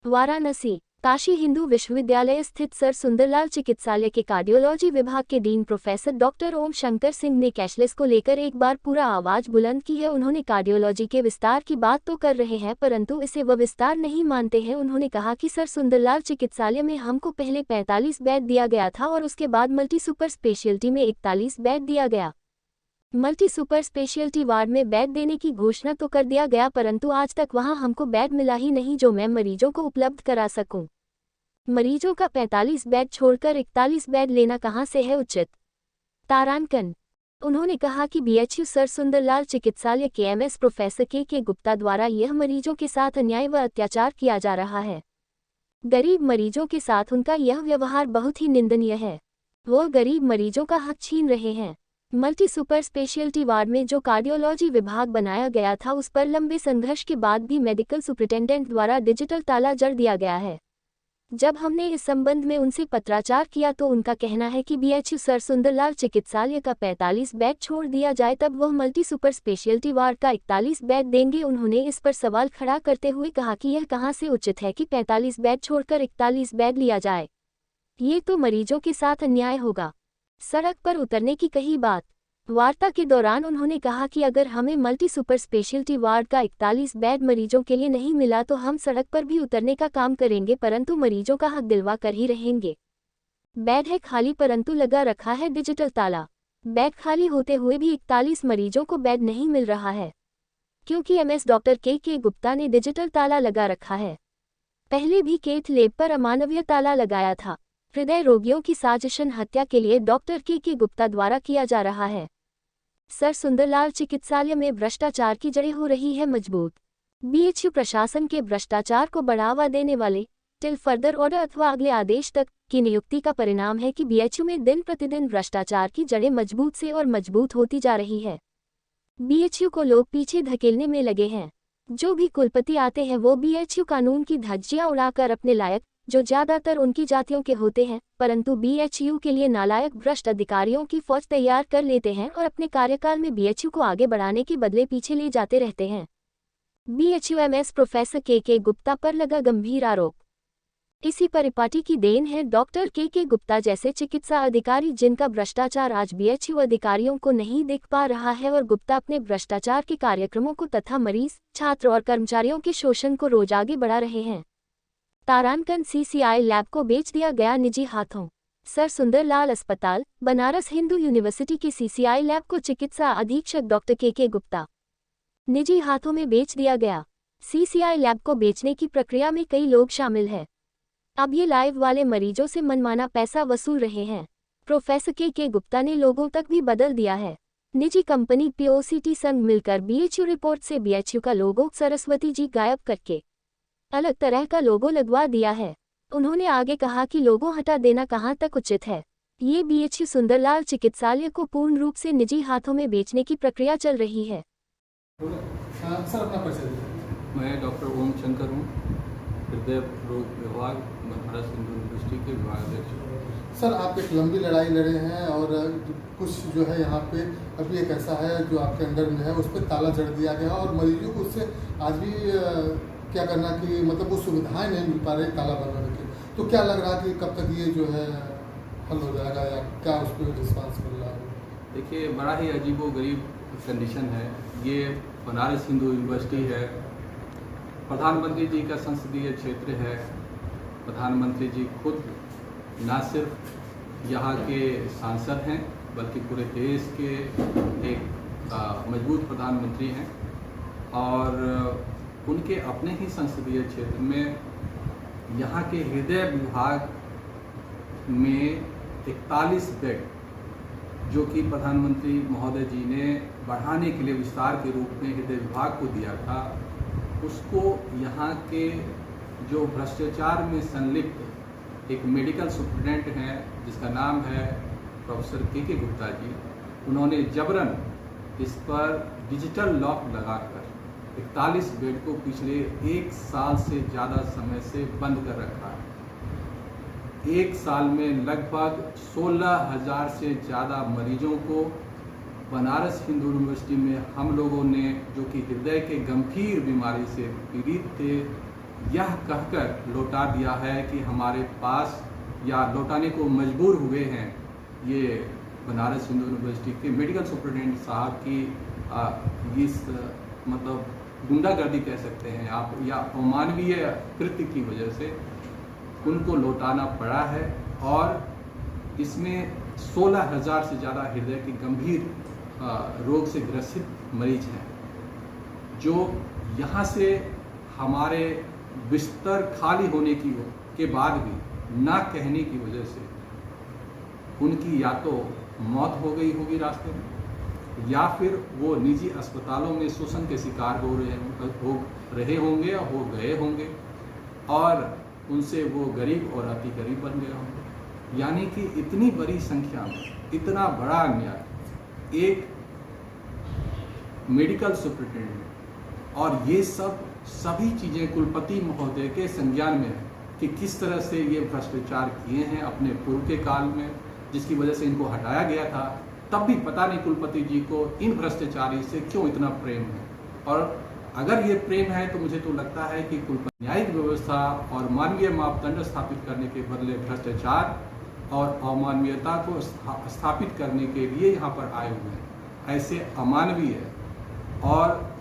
वाराणसी काशी हिंदू विश्वविद्यालय स्थित सर सुंदरलाल चिकित्सालय के कार्डियोलॉजी विभाग के डीन प्रोफेसर डॉक्टर ओम शंकर सिंह ने कैशलेस को लेकर एक बार पूरा आवाज बुलंद की है। उन्होंने कार्डियोलॉजी के विस्तार की बात तो कर रहे हैं परंतु इसे वह विस्तार नहीं मानते हैं। उन्होंने कहा कि सर सुंदरलाल चिकित्सालय में हमको पहले 45 बेड दिया गया था और उसके बाद मल्टी सुपर स्पेशलिटी में 41 बेड दिया गया। मल्टी सुपर स्पेशलिटी वार्ड में बेड देने की घोषणा तो कर दिया गया परंतु आज तक वहां हमको बेड मिला ही नहीं जो मैं मरीजों को उपलब्ध करा सकूं। मरीजों का 45 बेड छोड़कर 41 बेड लेना कहां से है उचित। तारांकन उन्होंने कहा कि बीएचयू सर सुंदरलाल चिकित्सालय के एमएस प्रोफेसर के गुप्ता द्वारा यह मरीजों के साथ अन्याय व अत्याचार किया जा रहा है। गरीब मरीजों के साथ उनका यह व्यवहार बहुत ही निंदनीय है। वो गरीब मरीजों का हक छीन रहे हैं। मल्टी सुपर स्पेशलिटी वार्ड में जो कार्डियोलॉजी विभाग बनाया गया था उस पर लंबे संघर्ष के बाद भी मेडिकल सुपरिटेंडेंट द्वारा डिजिटल ताला जड़ दिया गया है। जब हमने इस संबंध में उनसे पत्राचार किया तो उनका कहना है कि बीएचयू सर सुंदरलाल चिकित्सालय का 45 बेड छोड़ दिया जाए तब वह मल्टी सुपर स्पेशलिटी वार्ड का 41 बेड देंगे। उन्होंने इस पर सवाल खड़ा करते हुए कहा कि यह कहां से उचित है कि 45 बेड छोड़कर 41 बेड लिया जाए। ये तो मरीजों के साथ अन्याय होगा। सड़क पर उतरने की कही बात। वार्ता के दौरान उन्होंने कहा कि अगर हमें मल्टी सुपर स्पेशलिटी वार्ड का 41 बेड मरीजों के लिए नहीं मिला तो हम सड़क पर भी उतरने का काम करेंगे परंतु मरीजों का हक दिलवा कर ही रहेंगे। बेड है खाली परंतु लगा रखा है डिजिटल ताला। बेड खाली होते हुए भी 41 मरीजों को बेड नहीं मिल रहा है क्योंकि एमएस डॉक्टर के गुप्ता ने डिजिटल ताला लगा रखा है। पहले भी कैथ लैब पर अमानवीय ताला लगाया था। हृदय रोगियों की साजिशन हत्या के लिए डॉक्टर के गुप्ता द्वारा किया जा रहा है। सर सुंदरलाल चिकित्सालय में भ्रष्टाचार की जड़ें हो रही है मजबूत। बीएचयू प्रशासन के भ्रष्टाचार को बढ़ावा देने वाले टिल फर्दर ऑर्डर अथवा अगले आदेश तक की नियुक्ति का परिणाम है कि बीएचयू में दिन प्रतिदिन भ्रष्टाचार की जड़ें मजबूत से और मजबूत होती जा रही है। बीएचयू को लोग पीछे धकेलने में लगे हैं। जो भी कुलपति आते हैं वो बीएचयू कानून की धज्जियां उड़ाकर अपने लायक जो ज्यादातर उनकी जातियों के होते हैं परंतु बीएचयू के लिए नालायक भ्रष्ट अधिकारियों की फौज तैयार कर लेते हैं और अपने कार्यकाल में बीएचयू को आगे बढ़ाने के बदले पीछे ले जाते रहते हैं। बीएचयू एमएस प्रोफेसर के गुप्ता पर लगा गंभीर आरोप। इसी परिपाटी की देन है डॉक्टर के गुप्ता जैसे चिकित्सा अधिकारी जिनका भ्रष्टाचार आज बीएचयू अधिकारियों को नहीं दिख पा रहा है और गुप्ता अपने भ्रष्टाचार के कार्यक्रमों को तथा मरीज, छात्र और कर्मचारियों के शोषण को रोज आगे बढ़ा रहे हैं। तारांकन सीसीआई लैब को बेच दिया गया निजी हाथों। सर सुंदरलाल अस्पताल बनारस हिंदू यूनिवर्सिटी की सीसीआई लैब को चिकित्सा अधीक्षक डॉक्टर के गुप्ता निजी हाथों में बेच दिया गया। सीसीआई लैब को बेचने की प्रक्रिया में कई लोग शामिल हैं। अब ये लाइव वाले मरीजों से मनमाना पैसा वसूल रहे हैं। प्रोफेसर के गुप्ता ने लोगों तक भी बदल दिया है। निजी कंपनी पीओसीटी संग मिलकर बीएचयू रिपोर्ट से बीएचयू का लोगो सरस्वती जी गायब करके अलग तरह का लोगो लगवा दिया है। उन्होंने आगे कहा कि लोगो हटा देना कहां तक उचित है। ये बीएचयू सुंदरलाल चिकित्सालय को पूर्ण रूप से निजी हाथों में बेचने की प्रक्रिया चल रही है। सर अपना परिचय दीजिए। मैं डॉक्टर ओम शंकर हूँ, हृदय रोग विभाग बनारस हिंदू यूनिवर्सिटी के विभाग अध्यक्ष। सर आप एक लंबी लड़ाई लड़े हैं और कुछ जो है यहाँ पे अभी एक ऐसा है जो आपके अंडर में है उस पर ताला जड़ दिया गया और मरीजों को उससे आज भी क्या करना कि मतलब वो सुविधाएं नहीं मिल पा रही ताला बनवाने की। तो क्या लग रहा कि कब तक ये जो है हल हो जाएगा या क्या उस पर रिस्पांस मिल रहा है? देखिए बड़ा ही अजीबोगरीब कंडीशन है। ये बनारस हिंदू यूनिवर्सिटी है, प्रधानमंत्री जी का संसदीय क्षेत्र है। प्रधानमंत्री जी खुद न सिर्फ यहाँ के सांसद हैं बल्कि पूरे देश के एक मजबूत प्रधानमंत्री हैं और उनके अपने ही संसदीय क्षेत्र में यहाँ के हृदय विभाग में 41 बेड जो कि प्रधानमंत्री महोदय जी ने बढ़ाने के लिए विस्तार के रूप में हृदय विभाग को दिया था, उसको यहाँ के जो भ्रष्टाचार में संलिप्त एक मेडिकल सुपरिटेंडेंट हैं जिसका नाम है प्रोफेसर के गुप्ता जी, उन्होंने जबरन इस पर डिजिटल लॉक लगाकर 41 बेड को पिछले 1 साल से ज़्यादा समय से बंद कर रखा है। 1 साल में लगभग 16,000 से ज़्यादा मरीजों को बनारस हिंदू यूनिवर्सिटी में हम लोगों ने, जो कि हृदय के गंभीर बीमारी से पीड़ित थे, यह कहकर लौटा दिया है कि हमारे पास या लौटाने को मजबूर हुए हैं ये बनारस हिंदू यूनिवर्सिटी के मेडिकल सुपरिटेंडेंट साहब की इस मतलब गुंडागर्दी कह सकते हैं आप या अमानवीय कृत्य की वजह से उनको लौटाना पड़ा है। और इसमें 16,000 से ज़्यादा हृदय के गंभीर रोग से ग्रसित मरीज हैं जो यहाँ से हमारे बिस्तर खाली होने के बाद भी ना कहने की वजह से उनकी या तो मौत हो गई होगी रास्ते में या फिर वो निजी अस्पतालों में शोषण के शिकार हो रहे होंगे या हो गए होंगे और उनसे वो गरीब और अति गरीब बन गए होंगे। यानी कि इतनी बड़ी संख्या में इतना बड़ा अन्याय एक मेडिकल सुपरिटेंडेंट और ये सभी चीज़ें कुलपति महोदय के संज्ञान में है कि किस तरह से ये भ्रष्टाचार किए हैं अपने पूर्व के काल में, जिसकी वजह से इनको हटाया गया था। तब भी पता नहीं कुलपति जी को इन भ्रष्टाचारी से क्यों इतना प्रेम है। और अगर ये प्रेम है तो मुझे तो लगता है कि कुलपति न्यायिक व्यवस्था और मानवीय मापदंड स्थापित करने के बदले भ्रष्टाचार और अमानवीयता को स्थापित करने के लिए यहाँ पर आए हुए हैं। ऐसे अमानवीय और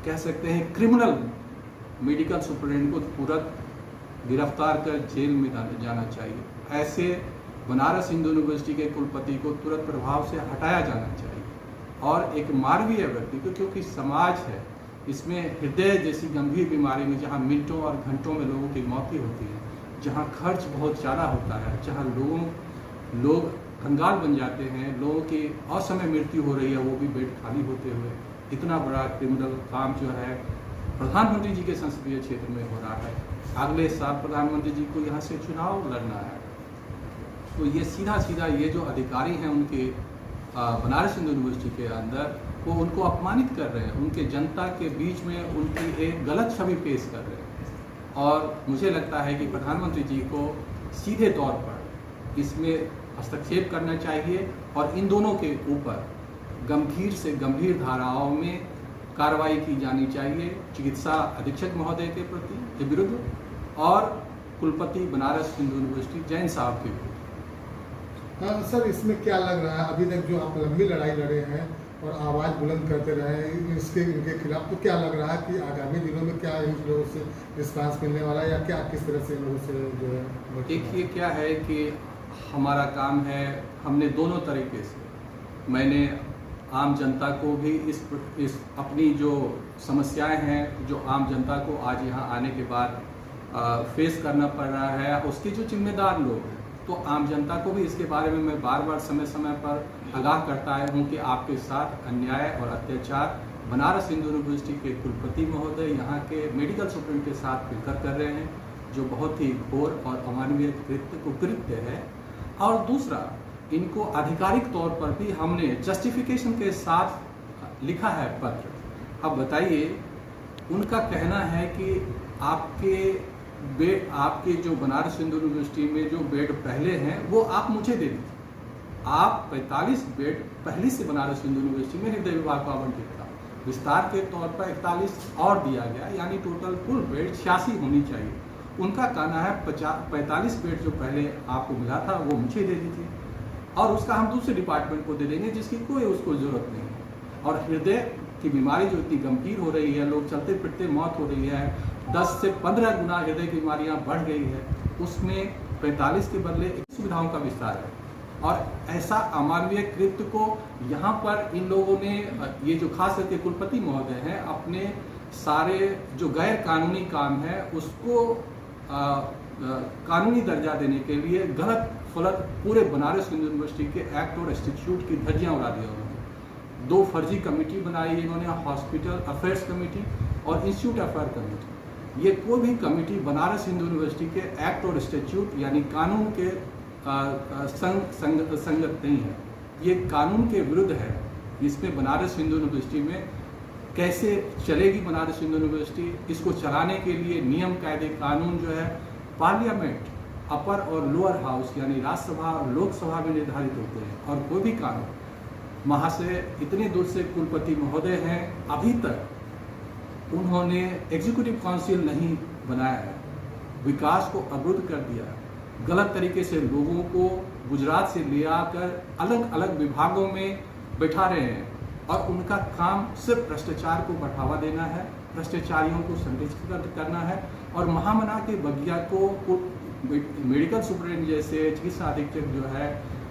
कह सकते हैं क्रिमिनल मेडिकल सुपरिटेंडेंट को तुरंत गिरफ्तार कर जेल में जाना चाहिए। ऐसे बनारस हिंदू यूनिवर्सिटी के कुलपति को तुरंत प्रभाव से हटाया जाना चाहिए। और एक मानवीय व्यक्ति को, क्योंकि समाज है इसमें हृदय जैसी गंभीर बीमारी में जहाँ मिनटों और घंटों में लोगों की मौतें होती है, जहाँ खर्च बहुत ज़्यादा होता है, जहाँ लोग कंगाल बन जाते हैं, लोगों की असमय मृत्यु हो रही है, वो भी बेड खाली होते हुए, इतना बड़ा क्रिमिनल काम जो है प्रधानमंत्री जी के संसदीय क्षेत्र में हो रहा है। अगले साल प्रधानमंत्री जी को यहाँ से चुनाव लड़ना है, तो ये सीधा ये जो अधिकारी हैं उनके बनारस हिंदू यूनिवर्सिटी के अंदर वो उनको अपमानित कर रहे हैं, उनके जनता के बीच में उनकी एक गलत छवि पेश कर रहे हैं। और मुझे लगता है कि प्रधानमंत्री जी को सीधे तौर पर इसमें हस्तक्षेप करना चाहिए और इन दोनों के ऊपर गंभीर से गंभीर धाराओं में कार्रवाई की जानी चाहिए, चिकित्सा अधीक्षक महोदय के प्रति के विरुद्ध और कुलपति बनारस हिंदू यूनिवर्सिटी जैन साहब के विरुद्ध। हाँ सर, इसमें क्या लग रहा है अभी तक जो आप लंबी लड़ाई लड़े हैं और आवाज़ बुलंद करते रहे इनके खिलाफ, तो क्या लग रहा है कि आगामी दिनों में क्या इन लोगों से रिस्पांस मिलने वाला है या क्या किस तरह से इन लोगों से जो है? देखिए क्या है कि हमारा काम है, हमने दोनों तरीके से, मैंने आम जनता को भी इस अपनी जो समस्याएं हैं जो आम जनता को आज यहाँ आने के बाद फेस करना पड़ रहा है, उसके जो जिम्मेदार लोग हैं, तो आम जनता को भी इसके बारे में मैं बार बार समय समय पर आगाह करता है हूँ कि आपके साथ अन्याय और अत्याचार बनारस हिंदू यूनिवर्सिटी के कुलपति महोदय यहाँ के मेडिकल सुपरिटेंडेंट के साथ मिलकर कर रहे हैं, जो बहुत ही घोर और अमानवीय कुकृत्य है। और दूसरा, इनको आधिकारिक तौर पर भी हमने जस्टिफिकेशन के साथ लिखा है पत्र। अब बताइए, उनका कहना है कि आपके जो बनारस हिंदू यूनिवर्सिटी में जो बेड पहले हैं वो आप मुझे दे दीजिए। आप 45 बेड पहले से बनारस हिंदू यूनिवर्सिटी में हृदय विभाग को आवंटित था, विस्तार के तौर पर 41 और दिया गया, यानी टोटल कुल बेड 86 होनी चाहिए। उनका कहना है 45 बेड जो पहले आपको मिला था वो मुझे दे दीजिए और उसका हम दूसरे डिपार्टमेंट को दे देंगे जिसकी कोई उसको ज़रूरत नहीं है। और हृदय की बीमारी जो इतनी गंभीर हो रही है, लोग चलते फिरते मौत हो रही है, 10 से 15 गुना हृदय की बीमारियां बढ़ गई है, उसमें 45 के बदले सुविधाओं का विस्तार है। और ऐसा अमानवीय कृत्य को यहाँ पर इन लोगों ने, ये जो खास करके कुलपति महोदय हैं, अपने सारे जो गैर कानूनी काम है उसको कानूनी दर्जा देने के लिए गलत फलत पूरे बनारस हिंदू यूनिवर्सिटी के एक्ट और इंस्टीट्यूट की धज्जियां उड़ा दिया उन्होंने। 2 फर्जी कमेटी बनाई इन्होंने, हॉस्पिटल अफेयर्स कमेटी और इंस्टीट्यूट अफेयर कमेटी। ये कोई भी कमेटी बनारस हिंदू यूनिवर्सिटी के एक्ट और इंस्टीट्यूट यानी कानून के संगत नहीं है, ये कानून के विरुद्ध है। इसमें बनारस हिंदू यूनिवर्सिटी में कैसे चलेगी बनारस हिंदू यूनिवर्सिटी, इसको चलाने के लिए नियम कायदे कानून जो है पार्लियामेंट, अपर और लोअर हाउस यानी राज्यसभा और लोकसभा में निर्धारित होते हैं। और कोई भी कानून वहाँ से इतने दूर से कुलपति महोदय हैं, अभी तक उन्होंने एग्जीक्यूटिव काउंसिल नहीं बनाया है, विकास को अवरुद्ध कर दिया है, गलत तरीके से लोगों को गुजरात से ले आकर अलग अलग विभागों में बैठा रहे हैं और उनका काम सिर्फ भ्रष्टाचार को बढ़ावा देना है, भ्रष्टाचारियों को संरक्षित करना है और महामना के बगिया को मेडिकल सुपरिटेंडेंट जैसे चिकित्सा अधीक्षक जो है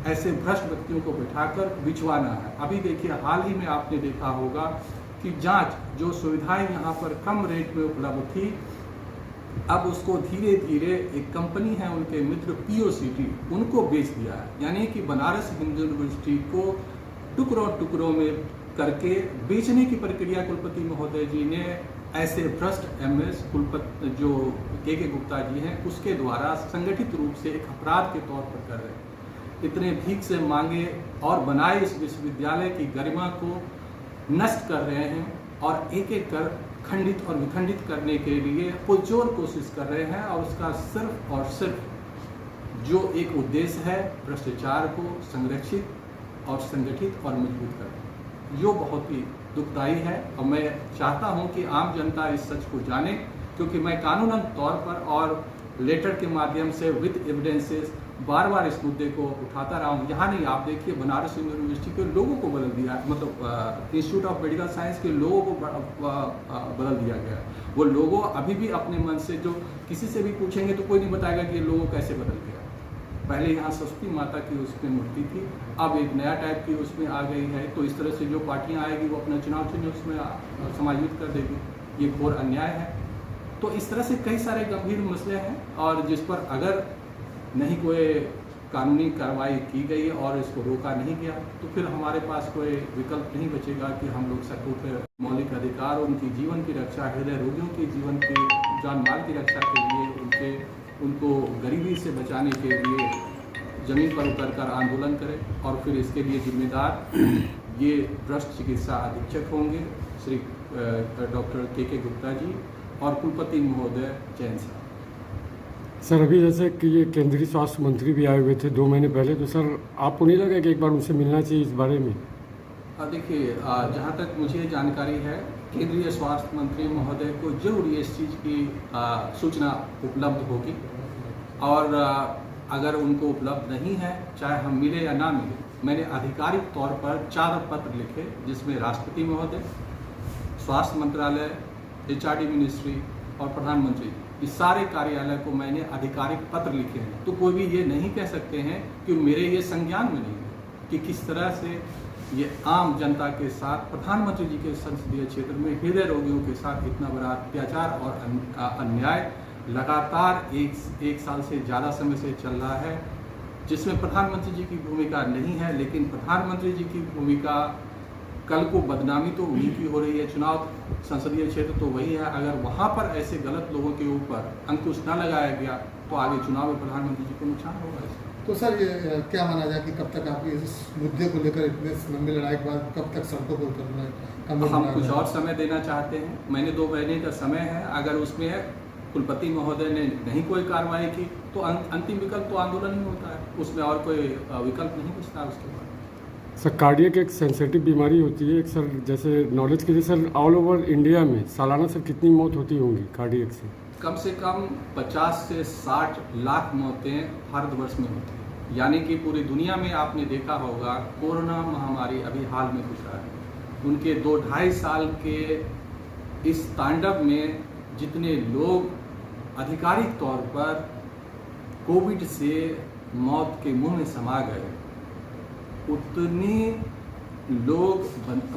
ऐसे भ्रष्ट व्यक्तियों को बिठाकर बिछवाना है। अभी देखिए, हाल ही में आपने देखा होगा कि जांच जो सुविधाएं यहाँ पर कम रेट में उपलब्ध थी, अब उसको धीरे धीरे एक कंपनी है उनके मित्र POCT उनको बेच दिया है। यानी कि बनारस हिंदू यूनिवर्सिटी को टुकड़ों टुकड़ों में करके बेचने की प्रक्रिया कुलपति महोदय जी ने ऐसे भ्रष्ट MS कुलपति जो के गुप्ता जी हैं उसके द्वारा संगठित रूप से एक अपराध के तौर पर कर रहे हैं। इतने भीख से मांगे और बनाए इस विश्वविद्यालय की गरिमा को नष्ट कर रहे हैं और एक एक कर खंडित और विखंडित करने के लिए पुरजोर कोशिश कर रहे हैं और उसका सिर्फ और सिर्फ जो एक उद्देश्य है भ्रष्टाचार को संरक्षित और संगठित और मजबूत करना, जो बहुत ही दुखदायी है। और मैं चाहता हूं कि आम जनता इस सच को जाने, क्योंकि मैं कानूनन तौर पर और लेटर के माध्यम से विद एविडेंसेस बार बार इस मुद्दे को उठाता रहा हूँ। यहाँ नहीं, आप देखिए बनारस यूनिवर्सिटी के लोगों को बदल दिया, मतलब इंस्टीट्यूट ऑफ मेडिकल साइंस के लोगों को बदल दिया गया। वो लोगों अभी भी अपने मन से, जो किसी से भी पूछेंगे तो कोई नहीं बताएगा कि ये लोगों कैसे बदल गया। पहले यहाँ सरस्वती माता की उसमें मूर्ति थी, अब एक नया टाइप की उसमें आ गई है। तो इस तरह से जो पार्टियाँ आएगी वो अपना चुनाव चिन्ह उसमें समायोजित कर देगी, ये घोर अन्याय है। तो इस तरह से कई सारे गंभीर मसले हैं और जिस पर अगर नहीं कोई कानूनी कार्रवाई की गई और इसको रोका नहीं गया तो फिर हमारे पास कोई विकल्प नहीं बचेगा कि हम लोग सड़कों पर मौलिक अधिकार, उनकी जीवन की रक्षा, हृदय रोगियों की जीवन की जान माल की रक्षा के लिए उनको गरीबी से बचाने के लिए जमीन पर उतरकर आंदोलन करें। और फिर इसके लिए जिम्मेदार ये भ्रष्ट चिकित्सा अधीक्षक होंगे श्री डॉक्टर के गुप्ता जी और कुलपति महोदय जैन साहब। सर, अभी जैसे कि ये केंद्रीय स्वास्थ्य मंत्री भी आए हुए थे 2 महीने पहले, तो सर आपको नहीं लगा कि एक बार उनसे मिलना चाहिए इस बारे में? देखिए, जहाँ तक मुझे जानकारी है केंद्रीय स्वास्थ्य मंत्री महोदय को जरूर इस चीज़ की सूचना उपलब्ध होगी और अगर उनको उपलब्ध नहीं है, चाहे हम मिले या ना मिले, मैंने आधिकारिक तौर पर 4 पत्र लिखे जिसमें राष्ट्रपति महोदय, स्वास्थ्य मंत्रालय, HRD मिनिस्ट्री और प्रधानमंत्री, इस सारे कार्यालय को मैंने आधिकारिक पत्र लिखे हैं। तो कोई भी ये नहीं कह सकते हैं कि मेरे ये संज्ञान में नहीं है कि किस तरह से ये आम जनता के साथ प्रधानमंत्री जी के संसदीय क्षेत्र में हृदय रोगियों के साथ इतना बड़ा अत्याचार और अन्याय लगातार एक साल से ज़्यादा समय से चल रहा है, जिसमें प्रधानमंत्री जी की भूमिका नहीं है। लेकिन प्रधानमंत्री जी की भूमिका, कल को बदनामी तो उन्हीं की हो रही है, चुनाव संसदीय क्षेत्र तो वही है। अगर वहाँ पर ऐसे गलत लोगों के ऊपर अंकुश न लगाया गया तो आगे चुनाव में प्रधानमंत्री जी को नुकसान होगा। तो सर, ये क्या माना जाए कि कब तक आप इस मुद्दे को लेकर इतने लंबी लड़ाई के बाद कब तक सड़कों पर उतरना है? हम कुछ और समय देना चाहते हैं। मैंने 2 महीने का समय है। अगर उसमें कुलपति महोदय ने नहीं कोई कार्रवाई की तो अंतिम विकल्प तो आंदोलन ही होता है, उसमें और कोई विकल्प नहीं बचता उसके बाद। सर, कार्डियक एक सेंसिटिव बीमारी होती है। सर, जैसे नॉलेज के लिए सर, ऑल ओवर इंडिया में सालाना सर कितनी मौत होती होंगी कार्डियक से कम 50 से 60 लाख मौतें भारतवर्ष में होती हैं। यानी कि पूरी दुनिया में आपने देखा होगा, कोरोना महामारी अभी हाल में गुजरा है, उनके 2-2.5 साल के इस तांडव में जितने लोग आधिकारिक तौर पर कोविड से मौत के मुंह में समा गए, उतने लोग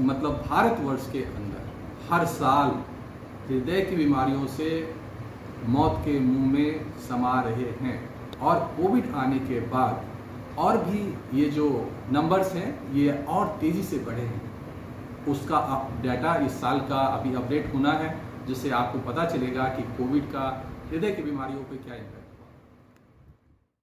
मतलब भारतवर्ष के अंदर हर साल हृदय की बीमारियों से मौत के मुंह में समा रहे हैं। और कोविड आने के बाद और भी ये जो नंबर्स हैं ये और तेज़ी से बढ़े हैं। उसका डाटा इस साल का अभी अपडेट होना है, जिससे आपको पता चलेगा कि कोविड का हृदय की बीमारियों पर क्या इम्पैक्ट है।